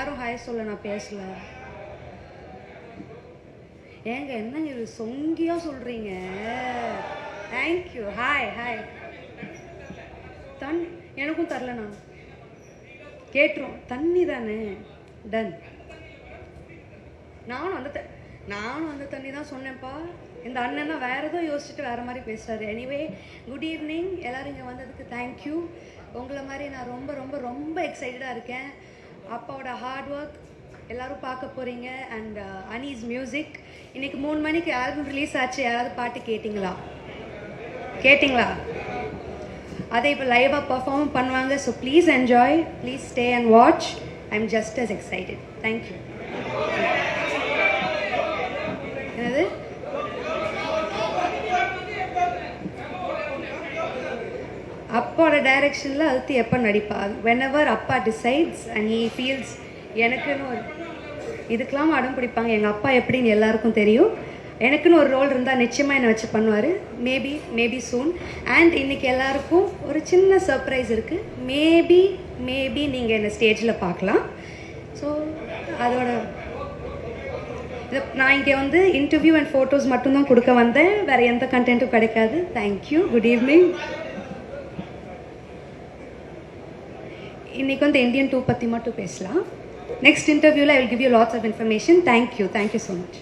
யாரும் ஹாய் சொல்ல நான் பேசல. ஏங்க என்னங்க இது சொங்கியா சொல்றீங்க? தேங்க்யூ. Hi hi. எனக்கும் தரல. நான் கேட்டுரும். தண்ணி தானே. டன். நானும் அந்த தண்ணி தான் சொன்னேன்ப்பா. இந்த அண்ணன் தான் வேறு ஏதோ யோசிச்சுட்டு வேறு மாதிரி பேசுகிறாரு. Anyway, good evening. எல்லோரும் இங்கே வந்ததுக்கு தேங்க்யூ. உங்களை மாதிரி நான் ரொம்ப ரொம்ப ரொம்ப எக்ஸைட்டடாக இருக்கேன். அப்பாவோட ஹார்ட் ஒர்க் எல்லோரும் பார்க்க போகிறீங்க. And Anees music. இன்றைக்கி 3 மணிக்கு ஆல்பம் ரிலீஸ் ஆச்சு. யாராவது பாட்டு கேட்டிங்களா? அதை இப்போ லைவாக பர்ஃபார்ம் பண்ணுவாங்க. So please enjoy. Please stay and watch. I am just as excited. Thank you. என்னது? அப்பாவோட டைரக்ஷனில் அடுத்து எப்போ நடிப்பா? வென்எவர் அப்பா டிசைட்ஸ் அண்ட் ஹீ ஃபீல்ஸ். எனக்குன்னு ஒரு இதுக்கெல்லாம் அடம் பிடிப்பாங்க. எங்கள் அப்பா எப்படின்னு எல்லாருக்கும் தெரியும். எனக்குன்னு ஒரு ரோல் இருந்தால் நிச்சயமாக என்னை வச்சு பண்ணுவார். Maybe soon. அண்ட் இன்றைக்கி எல்லாருக்கும் ஒரு சின்ன சர்ப்ரைஸ் இருக்குது. மேபி நீங்கள் என்னை ஸ்டேஜில் பார்க்கலாம். ஸோ அதோட நான் இங்கே வந்து இன்டர்வியூ அண்ட் ஃபோட்டோஸ் மட்டும்தான் கொடுக்க வந்தேன். வேறு எந்த கண்டென்ட்டும் கிடைக்காது. தேங்க்யூ. Good evening. இன்றைக்கி வந்து இந்தியன் 2 பற்றி மட்டும் பேசலாம். நெக்ஸ்ட் இன்டர்வியூவில் I will give you lots of information. Thank you so much.